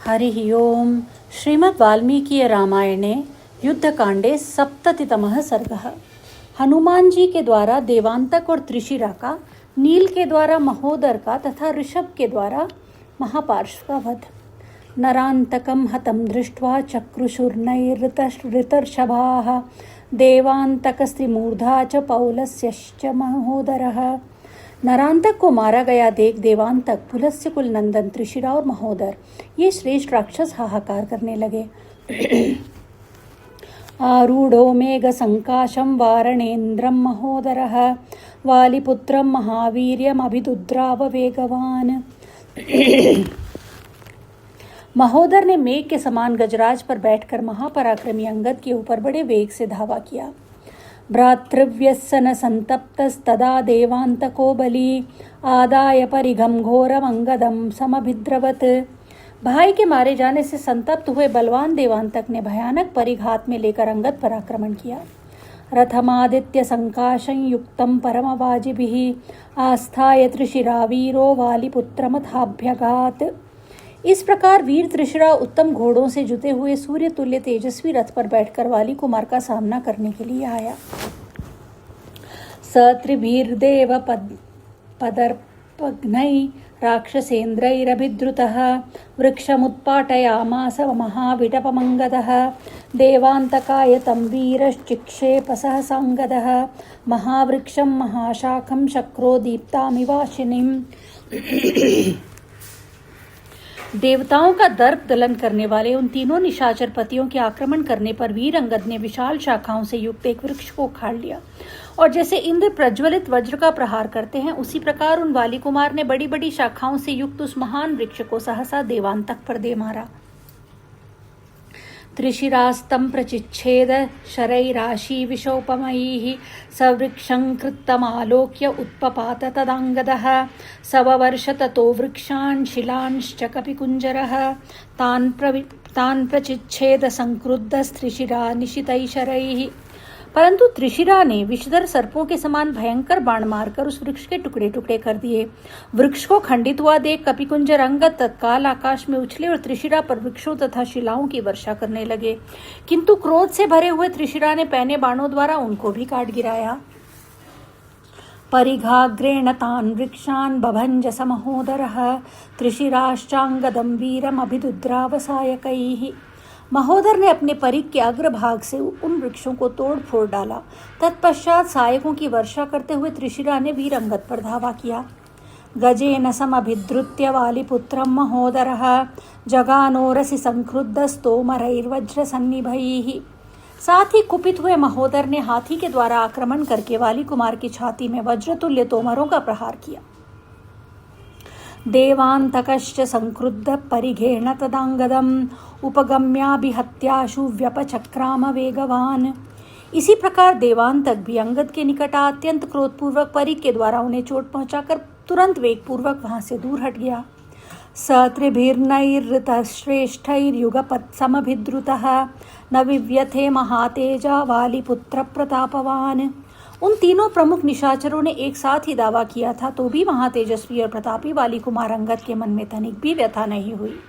हरिः ओं। श्रीमद् वाल्मीकि रामायणे युद्धकांडे सप्ततितमः सर्गः। हनुमान जी के द्वारा देवांतक और त्रिशिरा का, नील के द्वारा महोदर का तथा ऋषभ के द्वारा महापार्श्व का वध। नरांतकं हतं दृष्ट्वा चक्रुषुर्नैरृतर्षभाः देवांतकस्त्रिमूर्धा च पौलस्यश्च महोदरः। नरांतक को मारा गया देख देवांतक, पुलस्त्य कुल नंदन, त्रिशिरा और महोदर ये श्रेष्ठ राक्षस हाहाकार करने लगे। आरूढ़ो मेघ संकाशम वारणेन्द्रम महोदरः वालिपुत्रम महावीर्यम अभिदुद्राव वेगवान। महोदर ने मेघ के समान गजराज पर बैठकर महापराक्रमी अंगद के ऊपर बड़े वेग से धावा किया। भ्रातृव्यसन संतप्तस्तदा देवांतको बली आदाय परिघम घोरम अंगदम समभिद्रवत। भाई के मारे जाने से संतप्त हुए बलवान देवांतक ने भयानक परिघ हाथ में लेकर अंगद पर आक्रमण किया। रथमादित्य संकाशं युक्तं परमवाजिभिः आस्थाय त्रिशिरा वीरो वालिपुत्रमथाभ्यगात। इस प्रकार वीर त्रिशिरा उत्तम घोड़ों से जुते हुए सूर्य तुल्य तेजस्वी रथ पर बैठकर वाली कुमार का सामना करने के लिए आया। सत्रिभिर्देव पदर्पघ्नै राक्षसेन्द्रैरभिद्रुतः वृक्षमुत्पाटयामास महाविटपमङ्गदः देवान्तकाय तं वीरश्चिक्षेप सहसाङ्गदः महावृक्षं महाशाखं शक्रो दीप्तामिवाशिनीम्। देवताओं का दर्प दलन करने वाले उन तीनों निशाचर पतियों के आक्रमण करने पर वीर अंगद ने विशाल शाखाओं से युक्त एक वृक्ष को उखाड़ लिया और जैसे इंद्र प्रज्वलित वज्र का प्रहार करते हैं उसी प्रकार उन वाली कुमार ने बड़ी बड़ी शाखाओं से युक्त उस महान वृक्ष को सहसा देवांतक पर दे मारा। त्रिशिरास्तं प्रचिच्छेद शरैराशी विशोपमयैः सवृक्षं कृत्तमालोक्य उत्पपात तदांगदः सववर्ष ततो वृक्षान् शिलांश्च कपिकुञ्जरः तान् प्रचिच्छेद संक्रुद्धस्त्रिशिरा निशितैः शरैः। परंतु त्रिशिरा ने विषधर सर्पों के समान भयंकर बाण मारकर उस वृक्ष के टुकड़े टुकड़े कर दिए। वृक्ष को खंडित हुआ देख कपिकुंजर अंगद तत्काल आकाश में उछले और त्रिशिरा पर वृक्षों तथा शिलाओं की वर्षा करने लगे, किंतु क्रोध से भरे हुए त्रिशिरा ने पैने बाणों द्वारा उनको भी काट गिराया। परिघाग्रेण तान् वृक्षान् बभंज स महोदरः त्रिशिराश्चांगदं वीरम अभिदुद्राव सायकैः। महोदर ने अपने परिघ के अग्रभाग से उन वृक्षों को तोड़ फोड़ डाला। तत्पश्चात सहायकों की वर्षा करते हुए त्रिशिरा ने वीर अंगद पर धावा किया। गजेन समभिद्रुत्य वालिपुत्रं महोदरः जगानोरसि संक्रुद्धस्तोमरैर्वज्र सन्निभैः। साथ ही कुपित हुए महोदर ने हाथी के द्वारा आक्रमण करके वाली कुमार की छाती में वज्रतुल्य तोमरों का प्रहार किया। देवांतकश्च संक्रुद्ध परिघेण तदांगदम् उपगम्याभिहत्याशु व्यपचक्राम वेगवान। इसी प्रकार देवांतक भी अंगद के निकट अत्यंत क्रोधपूर्वक परिघ के द्वारा उन्हें चोट पहुंचाकर तुरंत वेगपूर्वक वहां से दूर हट गया। सत्रिभिर्नैरृतश्रेष्ठैर्युगपत् समभिद्रुतः न विव्यथे महातेजा वालिपुत्र प्रतापवान। उन तीनों प्रमुख निशाचरों ने एक साथ ही दावा किया था तो भी महातेजस्वी और प्रतापी वाली कुमार अंगद के मन में तनिक भी व्यथा नहीं हुई।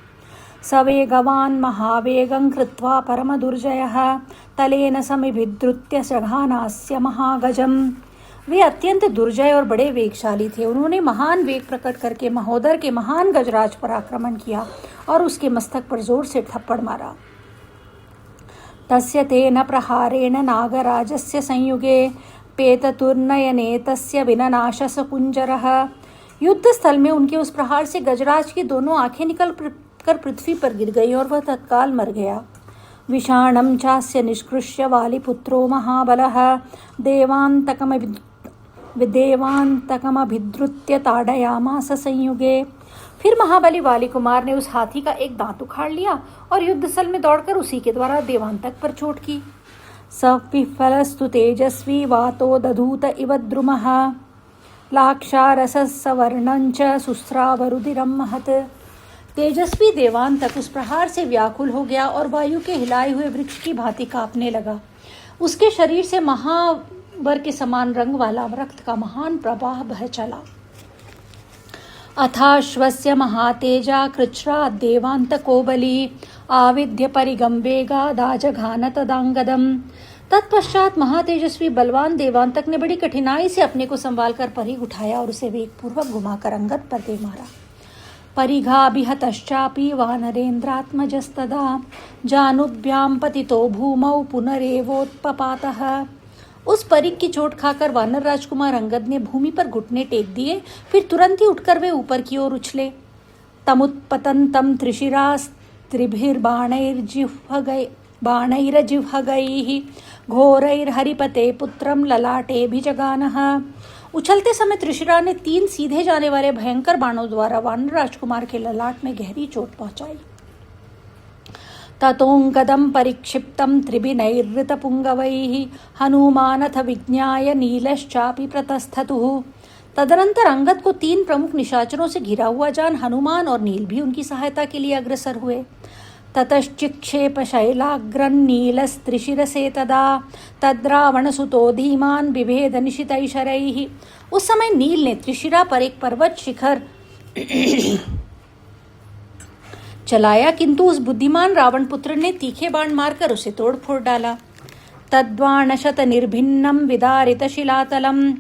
सवेगवान महावेगं कृत्वा परम दुर्जयः तलेन समिभिद्रुत्य सघानास्य महागजम। वे अत्यंत दुर्जय और बड़े वेगशाली थे। उन्होंने महान वेग प्रकट करके महोदर के महान गजराज पर आक्रमण किया और उसके मस्तक पर जोर से थप्पड़ मारा। तस्य तेन प्रहारेण नागराजस्य संयुगे पेततुर्नयने तस्य विननाशस कुंजरः। युद्ध स्थल में उनके उस प्रहार से गजराज की दोनों आंखें निकल कर पृथ्वी पर गिर गई और वह तत्काल मर गया। विषाणं चास्य निष्कृष्य वालिपुत्रो महाबलः देवांतकमभिद्रुत्य ताडयामास संयुगे। फिर महाबली वाली कुमार ने उस हाथी का एक दांत उखाड़ लिया और युद्ध स्थल में दौड़कर उसी के द्वारा देवांतक पर चोट की। सविफलस्तु तेजस्वी वातो दधूत इव द्रुमः लाक्षारसः सवर्णञ्च शुस्रावरुधिरं महत्। तेजस्वी देवांतक उस प्रहार से व्याकुल हो गया और वायु के हिलाए हुए वृक्ष की भांति कांपने लगा। उसके शरीर से महावर के समान रंग वाला रक्त का महान प्रवाह बह चला। अथाश्वस्य महातेजा कृच्छ्राद् देवान्तको बली आविद्य परिगम वेगादाजघान तदांगदम। तत्पश्चात महातेजस्वी बलवान देवांतक ने बड़ी कठिनाई से अपने को संभालकर परिघ उठाया और उसे वेगपूर्वक घुमाकर अंगद पर दे मारा। परिघाभिहतश्चापि वानरेन्द्रात्मजस्तदा जानुभ्यां पतितो भूमौ पुनरेवोत्पपातः। उस परिघ की चोट खाकर वानर राजकुमार अंगद ने भूमि पर घुटने टेक दिए, फिर तुरंत ही उठकर वे ऊपर की ओर उछले। तमुत्पतन्तं त्रिशिरास्त्रिभिर्बाणैर्जिह्वगैः घोरैर्हरिपते पुत्रं ललाटेऽभिजगानः। उछलते समय त्रिशिरा ने 3 सीधे जाने वाले भयंकर बाणों द्वारा वानर राजकुमार के ललाट में गहरी चोट पहुंचाई। ततोऽङ्गदं परिक्षिप्तं त्रिभिर्नैरृतपुङ्गवैः हनुमानथ विज्ञाय नीलश्चापि प्रतस्थतुः। तदनंतर अंगद को 3 प्रमुख निशाचरों से घिरा हुआ जान हनुमान और नील भी उनकी सहायता के लिए अग्रसर हुए। ततश्चिक्षेप शैलाग्रन्नीलस्त्रिशिरसे तदा तद्रावणसुतो धीमान् बिभेद निशितैशरैः। उस समय नील ने त्रिशिरा पर एक पर्वत शिखर चलाया, किंतु उस बुद्धिमान रावण पुत्र ने तीखे बाण मारकर उसे तोड़ फोड़ डाला। तद्वाणशत निर्भिन्नं विदारित शिलातलं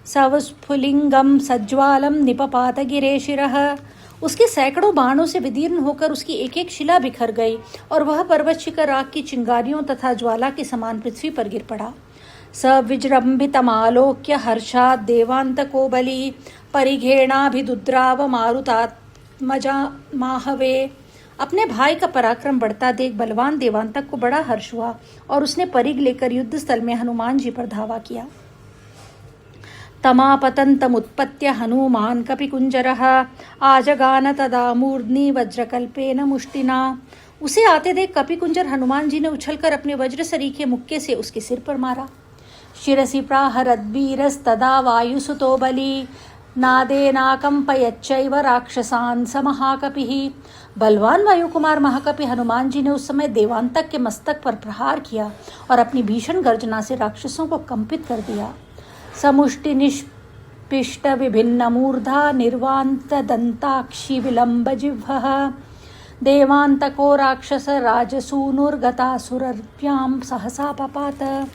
सविस्फुलिंगम सज्ज्वालं निपपात गिरे शिरः। उसके सैकड़ों बाणों से विदीर्ण होकर उसकी एक एक शिला बिखर गई और वह पर्वत शिखर आग की चिंगारियों तथा ज्वाला के समान पृथ्वी पर गिर पड़ा। स विजृंभितमालोक्य हर्षात् देवान्तको बली परिघेणाभिदुद्राव मारुतात्मजा माहवे। अपने भाई का पराक्रम बढ़ता देख बलवान देवांतक को बड़ा हर्ष हुआ और उसने परिघ लेकर युद्ध स्थल में हनुमान जी पर धावा किया। तमापतन्तमुत्पत्य हनुमान कपिकुंजरः आजगान तदा मूर्ध्नि वज्रकल्पेन मुष्टिना। उसे आते देख कपिकुंजर हनुमान जी ने उछलकर अपने वज्र सरीखे मुक्के से उसके सिर पर मारा। शिरसि प्राहरद्वीरस्तदा वायुसुतो बली नादेनाकंपयच्चैव राक्षसान् स महाकपिः। बलवान वायुकुमार महाकपि हनुमान जी ने उस समय देवांतक के मस्तक पर प्रहार किया और अपनी भीषण गर्जना से राक्षसों को कंपित कर दिया। समुष्टि निष्पिष्ट विभिन्न मूर्धा निर्वांत दंताक्षी विलंब जिह्वः देवांतको राक्षस राजसूनुर्गतासुरभ्यां सहसा पपात।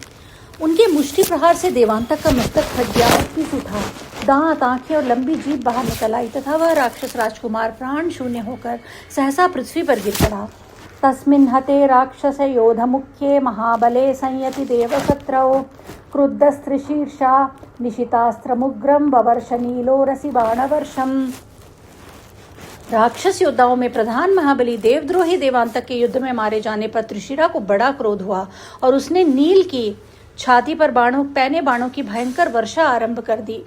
उनके मुष्टि प्रहार से देवांतक का मस्तक फट गया और पीस उठा। दांत, आंखें और लंबी जीभ बाहर निकल आई तथा वह राक्षस राजकुमार प्राण शून्य होकर सहसा पृथ्वी पर गिर पड़ा। तस्मिन् हते राक्षस योध मुख्ये महाबले संयति देवशत्रौ क्रुद्धस्त्रिशीर्षा निशितास्त्रमुग्रम ववर्ष नीलोरसि बाणवर्षम। राक्षस योद्धाओं में प्रधान महाबली देवद्रोही देवांतक के युद्ध में मारे जाने पर त्रिशिरा को बड़ा क्रोध हुआ और उसने नील की छाती पर पैने बाणों की भयंकर वर्षा आरंभ कर दी।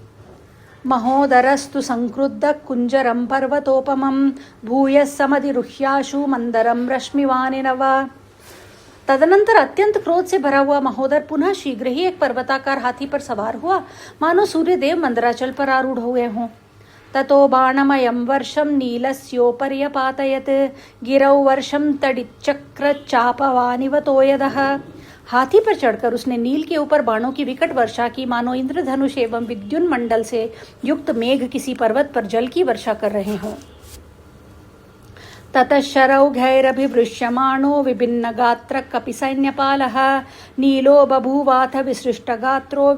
महोदरस्तु संक्रुद्ध कुंजरम पर्वतोपमं भूय समधिरुह्याशु मंदरम रश्मिवानिनव। तदनंतर अत्यंत क्रोध से भरा हुआ महोदर पुनः शीघ्र ही एक पर्वताकार हाथी पर सवार हुआ, मानो सूर्यदेव मंदराचल पर आरूढ़ हुए हों। ततो बाणमयं वर्षं नीलस्योपर्यपातयत् गिरौ वर्षं तडिच्चक्रचापवानिवतोयदः। हाथी पर चढ़कर उसने नील के ऊपर बाणों की विकट वर्षा की, मानो इंद्रधनुष एवं विद्युन मंडल से युक्त मेघ किसी पर्वत पर जल की वर्षा कर रहे हों। ततश्शरौघैरभिवृश्यमाणो विभिन्न गात्र कपि सैन्यपालः नीलो बभूवाथ विसृष्ट गात्रो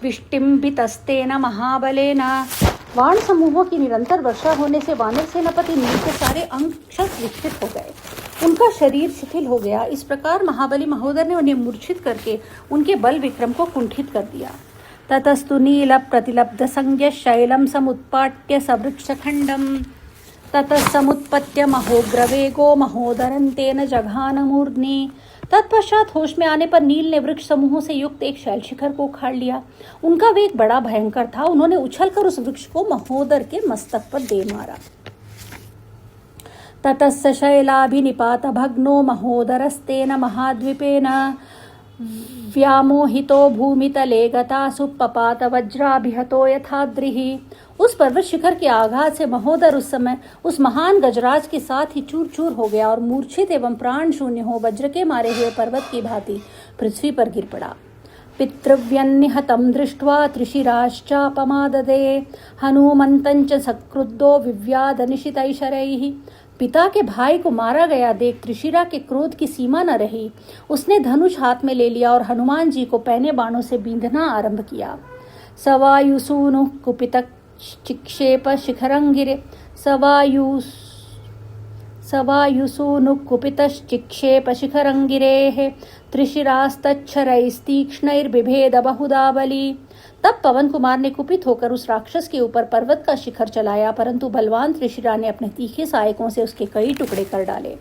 विष्टिम्बितस्तेन महाबलेन। वाण समूहों की निरंतर वर्षा होने से वानर सेनापति नील के सारे अंग क्षत विक्षित हो गए, उनका शरीर शिथिल हो गया। इस प्रकार महाबली महोदर ने उन्हें मूर्छित करके उनके बल विक्रम को कुंठित कर दिया। ततस्तु नील प्रतिलब्ध संज्ञ शैलम समुत्पाट्य सवृक्षखंडम ततः समुत्पत्य महोग्रवेगो महोदरंतेन जघान मूर्ध्नि। तत्पश्चात होश में आने पर नील ने वृक्ष समूहों से युक्त एक शैल शिखर को उखाड़ लिया। उनका वेग बड़ा भयंकर था। उन्होंने उछलकर उस वृक्ष को महोदर के मस्तक पर दे मारा। ततस्य शैलाभिनिपात भग्नो महोदरस्तेन महाद्वीपेन व्यामोहितो भूमितले गता सुपपात वज्राभिहतो यथाद्रिः। उस पर्वत शिखर के आघात से महोदर उस समय उस महान गजराज के साथ ही चूर चूर हो गया और मूर्छित एवं प्राण शून्य हो वज्र के मारे हुए पर्वत की भांति पृथ्वी पर गिर पड़ा। पितृव्यन्निहतं दृष्ट्वा त्रिशिराश्चापमाददे हनुमन्तं च सक्रुद्धो विव्याधनिशितैशरैः। पिता के भाई को मारा गया देख त्रिशिरा के क्रोध की सीमा न रही। उसने धनुष हाथ में ले लिया और हनुमान जी को पैने बाणों से बींधना आरंभ किया। सवायुसूनु कुपित चिक्षेप शिखरंगिरे सवायुसूनुकुपितश्चिक्षेप शिखरंगिरेः त्रिशिरास्तच्छरैस्तीक्ष्णैर्बिभेद बहुधा बली। तब पवन कुमार ने कुपित होकर उस राक्षस के ऊपर पर्वत का शिखर चलाया, परंतु बलवान त्रिशिरा ने अपने तीखे सहायकों से उसके कई टुकड़े कर डाले।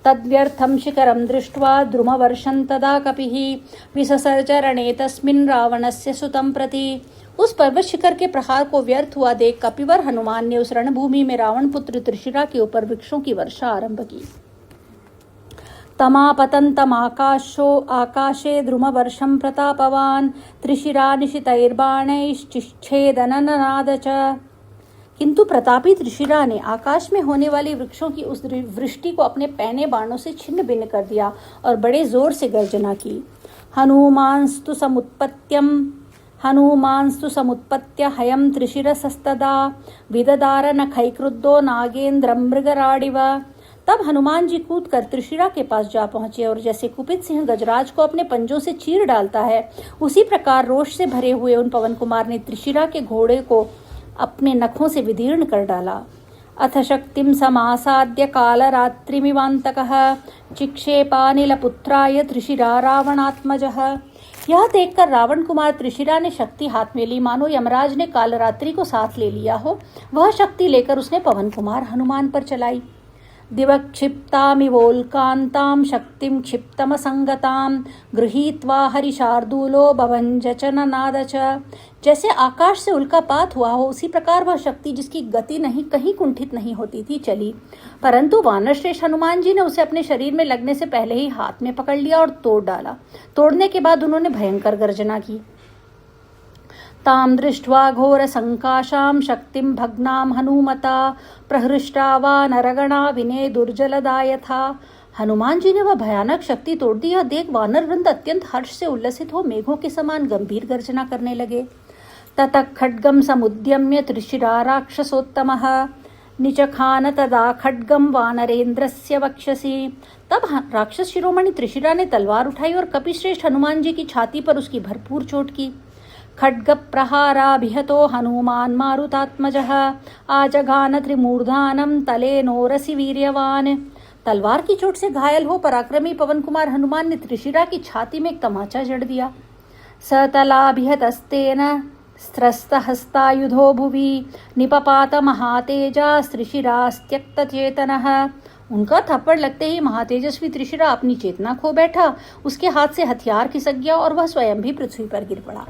तद्व्यर्थं शिखरं दृष्ट्वा द्रुमवर्षं तदा कपिः विससर्जरणे तस्मिन् रावणस्य सुतं प्रति। उस पर्वत शिखर के प्रहार को व्यर्थ हुआ देख कपिवर हनुमान ने उस रणभूमि में रावण पुत्र त्रिशिरा के ऊपर वृक्षों की वर्षा आरंभ की। तमापतन्तमाकाशो आकाशे द्रुमवर्षं प्रतापवान् त्रिशिरा निशितैर्बाणैश्चिच्छेदनननाद च। किंतु प्रतापी त्रिशिरा ने आकाश में होने वाली वृक्षों की उस वृष्टि को अपने पैने बाणों से छिन्न भिन्न कर दिया और बड़े जोर से गर्जना की। हनुमांस्तु समुत्पत्य हयं त्रिशिरसस्तदा विददार नखैक्रुद्धो नागेन्द्रं मृगराडिव। तब हनुमान जी कूद कर त्रिशिरा के पास जा पहुंचे और जैसे कुपित सिंह गजराज को अपने पंजों से चीर डालता है, उसी प्रकार रोष से भरे हुए उन पवन कुमार ने त्रिशिरा के घोड़े को अपने नखों से विदीर्ण कर डाला। अथ शक्तिं समासाद्य कालरात्रिमिवान्तकः चिक्षेपानिलपुत्राय त्रिशिरा रावणात्मजः। यह देखकर रावण कुमार त्रिशिरा ने शक्ति हाथ में ली, मानो यमराज ने कालरात्रि को साथ ले लिया हो। वह शक्ति लेकर उसने पवन कुमार हनुमान पर चलाई। दिवक्षिप्तामिवोल्कान्तां शक्तिं क्षिप्तमसंगतां गृहीत्वा हरिशार्दूलो बभंज च ननाद च। जैसे आकाश से उल्कापात हुआ हो, उसी प्रकार वह शक्ति जिसकी गति नहीं कहीं कुंठित नहीं होती थी चली, परंतु वानर श्रेष्ठ हनुमान जी ने उसे अपने शरीर में लगने से पहले ही हाथ में पकड़ लिया और तोड़ डाला। तोड़ने के बाद उन्होंने भयंकर गर्जना की। तां दृष्ट्वा घोर संकाशां शक्तिं भग्नां हनुमता प्रहृष्टा वानरगणा विने दुर्जलदा यथा। हनुमान जी ने वह भयानक शक्ति तोड़ दी। यह देख वानर वृंद अत्यंत हर्ष से उल्लसित हो मेघों के समान गंभीर गर्जना करने लगे। ततः खड्गं समुद्यम्य त्रिशिरा राक्षसोत्तमः निचखान तदा खड्गं वानरेन्द्रस्य वक्षसि। तब राक्षस शिरोमणि त्रिशिरा ने तलवार उठाई और कपिश्रेष्ठ हनुमान जी की छाती पर उसकी भरपूर चोट की। खड्ग प्रहाराभिहतो हनुमान मारुतात्मजः आजघान त्रिमूर्धानं तलेनोरसि वीर्यवान। तलवार की चोट से घायल हो पराक्रमी पवन कुमार हनुमान ने त्रिशिरा की छाती में एक तमाचा जड़ दिया। सतलाभिहतस्तेन स्त्रस्तहस्तायुधो भुवि निपपात महातेजा त्रिशिरास्त्यक्त चेतनः। उनका थप्पड़ लगते ही महातेजस्वी त्रिशिरा अपनी चेतना खो बैठा। उसके हाथ से हथियार खिसक गया और वह स्वयं भी पृथ्वी पर गिर पड़ा।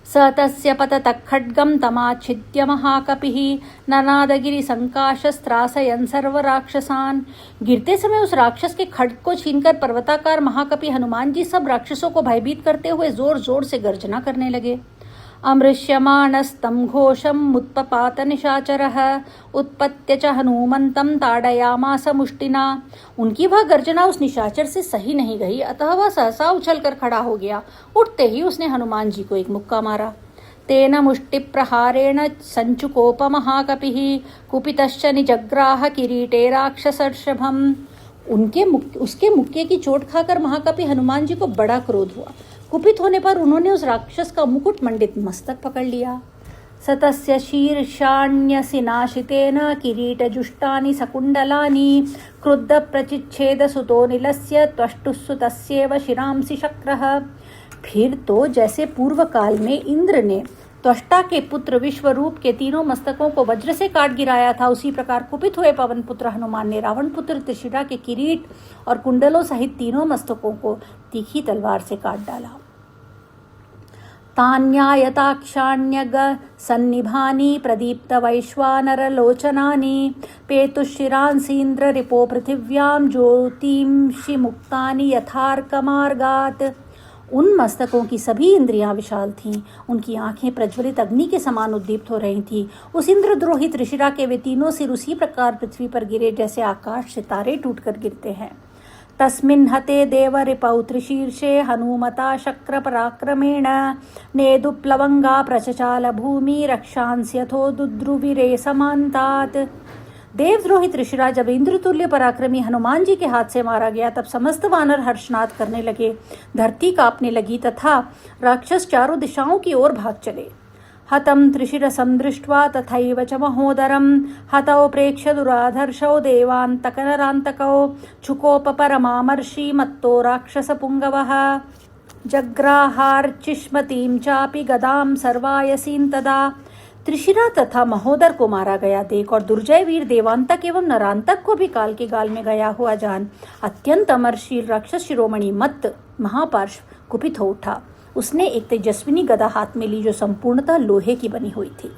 स तस्य पततः खड्गं तमाच्छिद्य महाकपिः ननादगिरि संकाशस्त्रासयन् सर्वराक्षसान्। गिरते समय उस राक्षस के खड्ग को छीनकर पर्वताकार महाकपि हनुमान जी सब राक्षसों को भयभीत करते हुए जोर जोर से गर्जना करने लगे। अमृष्यमाणस्तं घोषम् उत्पपात निशाचरः उत्पत्य च हनुमन्तं ताडयामास मुष्टिना। उनकी वह गर्जना उस निशाचर से सही नहीं गई, अतः वह सहसा उछलकर खड़ा हो गया। उठते ही उसने हनुमान जी को एक मुक्का मारा। तेन मुष्टिप्रहारेण संचुकोप महाकपिः कुपितश्च निजग्राह किरीटे राक्षसर्षभम्। उसके मुक्के की चोट खाकर महाकपि हनुमान जी को बड़ा क्रोध हुआ। कुपित होने पर उन्होंने उस राक्षस का मुकुट मंडित मस्तक पकड़ लिया। सतस्य शीर्षाण्यसिनाशितेन किरीटजुष्टानि सकुण्डलानि क्रुद्ध प्रचिच्छेद सुतो निलस्य त्वष्टुस्सु तस्येव शिरांसि शक्रः। फिर तो जैसे पूर्व काल में इंद्र ने त्वष्टा के पुत्र विश्वरूप के तीनों मस्तकों को वज्र से काट गिराया था, उसी प्रकार कुपित हुए पवन पुत्र हनुमान ने रावण पुत्र त्रिशिरा के किरीट और कुंडलों सहित तीनों मस्तकों को तीखी तलवार से काट डाला। तान्यायताक्षाण्यग सन्निभानि प्रदीप्त वैश्वानरलोचनानि पेतुशिरांसीन्द्र रिपो पृथिव्यां ज्योतिंषि मुक्तानि यथार्कमार्गात्। उन मस्तकों की सभी इंद्रियां विशाल थीं, उनकी आंखें प्रज्वलित अग्नि के समान उद्दीप्त हो रही थीं। उस इंद्रद्रोही त्रिशिरा के वे तीनों सिर उसी प्रकार पृथ्वी पर गिरे जैसे आकाश से तारे टूटकर गिरते हैं। तस्मिन् हते देवरिपौ त्रिशीर्षे हनुमता शक्रपराक्रमेण नेदुप्लवंगा प्रचचाल भूमि रक्षांस्यथो दुद्रुविरे समान्तात्। देवद्रोही त्रिशिरा जब इंद्रतुल्य पराक्रमी हनुमान जी के हाथ से मारा गया तब समस्त वानर हर्षनाद करने लगे, धरती कांपने लगी तथा राक्षस चारों दिशाओं की ओर भाग चले। हतं त्रिशिरसं दृष्ट्वा तथैव च महोदरं हतौ प्रेक्ष्य दुराधर्षौ देवान्तकनरान्तकौ छुकोपपरमामर्षि मत्तो राक्षसपुङ्गवः जग्राहार्चिष्मतीं चापि गदां सर्वायसीं तदा। त्रिशिरा तथा महोदर को मारा गया देख और दुर्जय वीर देवांतक एवं नरांतक को भी काल के गाल में गया हुआ जान अत्यंत अमरशील राक्षस शिरोमणि मत्त महापार्श्व कुपित हो उठा। उसने एक तेजस्विनी गदा हाथ में ली जो संपूर्णतः लोहे की बनी हुई थी।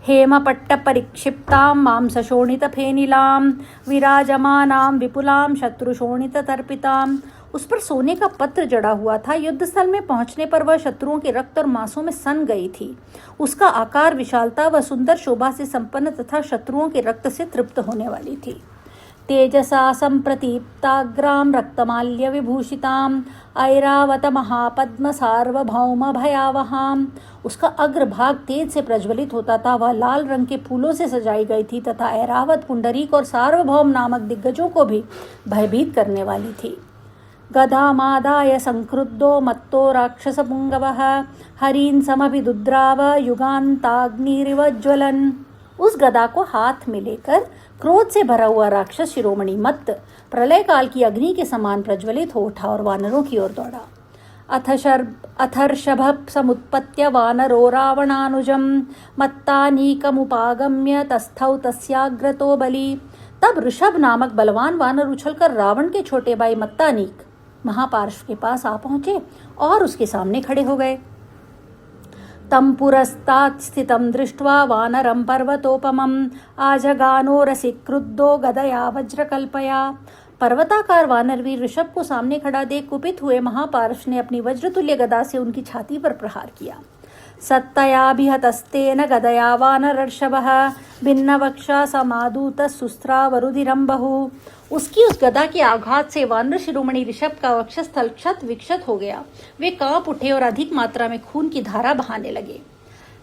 हेमपट्ट परिक्षिप्तां मांसशोणित फेनिलां विराजमानां विपुलां शत्रुशोणित तर्पितां। उस पर सोने का पत्र जड़ा हुआ था। युद्ध स्थल में पहुंचने पर वह शत्रुओं के रक्त और मांसों में सन गई थी। उसका आकार, विशालता व सुंदर शोभा से संपन्न तथा शत्रुओं के रक्त से तृप्त होने वाली थी। तेजसा संप्रतीप्ताग्रां रक्तमाल्य विभूषितां ऐरावत महापद्म सार्वभौम भयावहां। उसका अग्रभाग तेज से प्रज्वलित होता था। वह लाल रंग के फूलों से सजाई गई थी तथा ऐरावत, पुंडरीक और सार्वभौम नामक दिग्गजों को भी भयभीत करने वाली थी। गदामादाय संक्रुद्धो मत्तो राक्षसपुङ्गवः हरीन् समभिदुद्राव युगान्ताग्निरिव ज्वलन्। उस गदा को हाथ में लेकर क्रोध से भरा हुआ राक्षस शिरोमणि मत्त प्रलय काल की अग्नि के समान प्रज्वलित हो उठा और वानरों की ओर दौड़ा। अथर्षभ समुत्पत्य वानरो रावणानुजं मत्तानीकमुपागम्य तस्थौ तस्याग्रतो बलि। तब ऋषभ नामक बलवान वानर उछलकर रावण के छोटे भाई मत्तानीक महापार्श्व के पास आ पहुंचे और उसके सामने खड़े हो गए। तं पुरस्तात् स्थितं दृष्ट्वा वानरं पर्वतोपमं आजगानो रसिक्रुद्धो गदया वज्रकल्पया। पर्वताकार वानरवीर ऋषभ को सामने खड़ा देख कुपित हुए महापार्श्व ने अपनी वज्रतुल्य गदा से उनकी छाती पर प्रहार किया। सत्तयाभिहतस्तेन गदया वानरर्षभः भिन्नवक्षा समादूतः सुस्रावरुधिरं बहु। उसकी उस गदा के आघात से वानर शिरोमणि ऋषभ का वक्षस्थल क्षत विक्षत हो गया। वे कांप उठे और अधिक मात्रा में खून की धारा बहाने लगे।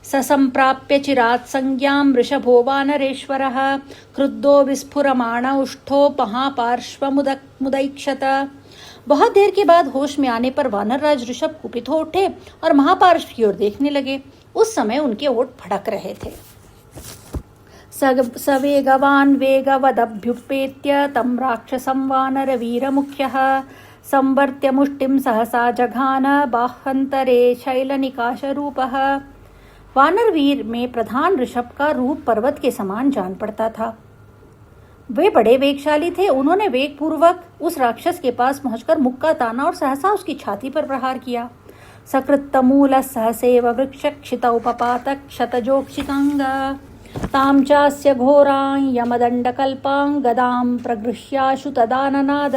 ससंप्राप्य चिरात् संज्ञां वृषभो वानरेश्वरः क्रुद्धो विस्फुरमाण उष्ठो महापार्श्वमुदैक्षत। बहुत देर के बाद होश में आने पर वानरराज ऋषभ कुपित हो उठे और महापार्श्व की ओर देखने लगे। उस समय उनके ओठ फड़क रहे थे। सवेगवान् वेगवदभ्युपेत्य तं राक्षसं वानरवीरमुख्यः संवर्त्य मुष्टिं सहसा जघान बाह्यन्तरे शैलनिकाशरूपः। वानरवीर में प्रधान ऋषभ का रूप पर्वत के समान जान पड़ता था। वे बड़े वेगशाली थे। उन्होंने वेग पूर्वक उस राक्षस के पास पहुंचकर मुक्का ताना और सहसा उसकी छाती पर प्रहार किया। सकृत्तमूल सहसेव वृक्षक्षितौ पपात क्षतजोक्षितांग तां चास्य घोरां यमदंडकल्पां गदां प्रगृह्याशु तदाननाद।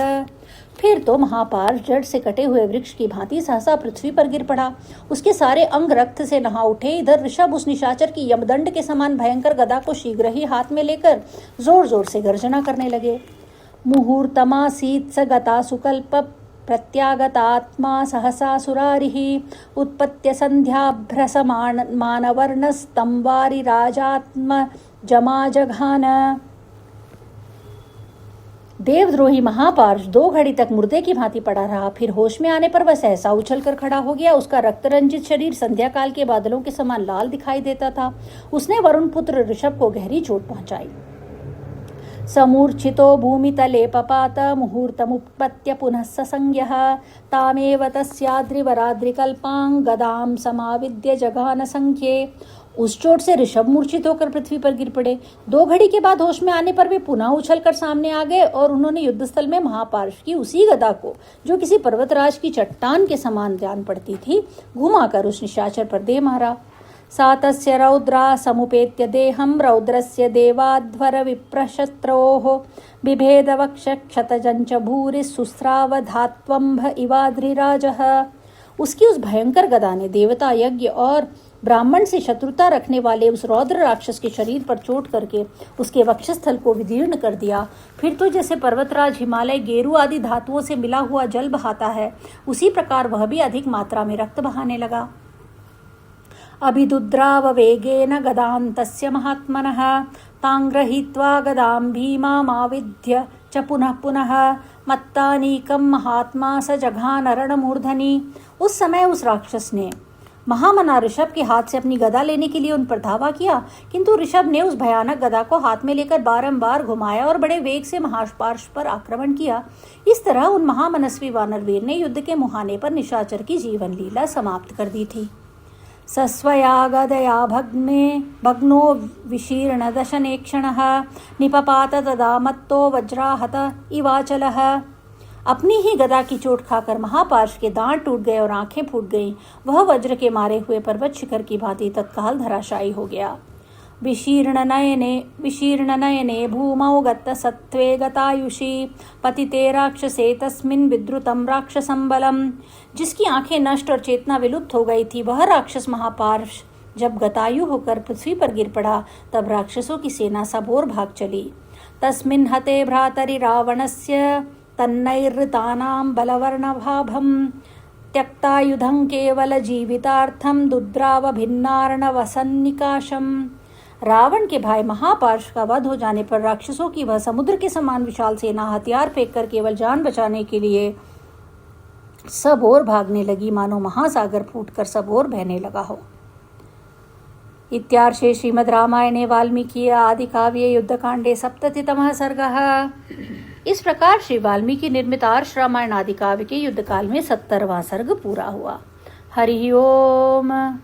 फिर तो महापार्श्व जड़ से कटे हुए वृक्ष की भांति सहसा पृथ्वी पर गिर पड़ा। उसके सारे अंग रक्त से नहा उठे। इधर ऋषभ उस निशाचर की यमदंड के समान भयंकर गदा को शीघ्र ही हाथ में लेकर जोर जोर से गर्जना करने लगे। मुहूर्तमासीत् स गता सुकल्प प्रत्यागतात्मा सहसा सुरारिः उत्पत्य संध्याभ्रसमान मानवर्णस्तं वारिराजात्म जमाजघान। देवद्रोही महापार्श्व 2 घड़ी तक मुर्दे की भांति पड़ा रहा। फिर होश में आने पर वह सहसा उछलकर खड़ा हो गया। उसका रक्तरंजित शरीर संध्या काल के बादलों के समान लाल दिखाई देता था। उसने वरुण पुत्र ऋषभ को गहरी चोट पहुंचाई। समूर्छितो भूमितले पपात मुहूर्तमुत्पत्य पुनः ससंज्ञः तामेव तस्याद्रिवराद्रिकल्पां गदां समाविद्य जघान संख्ये। उस चोट से ऋषभ मूर्छित होकर पृथ्वी पर गिर पड़े। 2 घड़ी के बाद होश में आने पर वे पुनः उछलकर सामने आ गए और उन्होंने युद्धस्थल में महापार्श्व की उसी गदा को, जो किसी पर्वतराज की चट्टान के समान जान पड़ती थी, घुमाकर उस निशाचर पर दे मारा। सातस्य रौद्रा समुपेत्य देहं रौद्रस्य देवाध्वर विप्रशत्रोः बिभेद वक्ष क्षतजंच भूरि सुस्रावधात्वंभ इवाद्रिराजः। उसकी उस भयंकर गदा ने देवता यज्ञ और ब्राह्मण से शत्रुता रखने वाले उस रौद्र राक्षस के शरीर पर चोट करके उसके वक्षस्थल को विदीर्ण कर दिया। फिर तो जैसे पर्वतराज हिमालय गेरू आदि धातुओं से मिला हुआ जल बहाता है, उसी प्रकार वह भी अधिक मात्रा में रक्त बहाने लगा। अभिदुद्राववेगेन गदां तस्य महात्मनः तां गृहीत्वा गदां भीमामाविध्य च पुनः पुनः मत्तानीकं महात्मा स जघानरणमूर्धनि। उस समय उस राक्षस ने महामना ऋषभ के हाथ से अपनी गदा लेने के लिए उन पर धावा किया, किंतु ऋषभ ने उस भयानक गदा को हाथ में लेकर बारंबार घुमाया और बड़े वेग से महापार्श्व पर आक्रमण किया। इस तरह उन महामनस्वी वानरवीर ने युद्ध के मुहाने पर निशाचर की जीवन लीला समाप्त कर दी थी। सस्वया गदया भग्नो विशीर्ण दशनेक्षणः निपपात तदा मत्तो वज्राहत इवाचलः। अपनी ही गदा की चोट खाकर महापार्श्व के दांत टूट गए और आंखें फूट गईं। वह वज्र के मारे हुए पर्वत शिखर की भांति तत्काल धराशायी हो गया। विशीर्ण नयने भूमौ गत सत्त्वे गतायुषी पतिते राक्षसे तस्मिन् विद्रुतं राक्षसं बलम्। जिसकी आंखें नष्ट और चेतना विलुप्त हो गई थी, वह राक्षस महापार्श्व जब गतायु होकर पृथ्वी पर गिर पड़ा, तब राक्षसों की सेना सब ओर भाग चली। तस्मिन् हते भ्रातरि रावणस्य तन्नैर्ऋतानां बलवर्णभाभं त्यक्तायुधं केवल जीवितार्थं दुद्राव भिन्नार्णवसन्निकाशम्। रावण के भाई महापार्श्व का वध हो जाने पर राक्षसों की वह समुद्र के समान विशाल सेना हथियार फेंककर केवल जान बचाने के लिए सब ओर भागने लगी, मानो महासागर फूटकर सब ओर बहने लगा हो। इत्यार्षे श्रीमद् रामायणे वाल्मीकि आदि काव्ये युद्धकांडे 70तमः सर्गः। इस प्रकार श्री वाल्मीकि निर्मित आर्ष रामायण आदि काव्य के युद्ध काल में 70वां सर्ग पूरा हुआ। हरि ओम।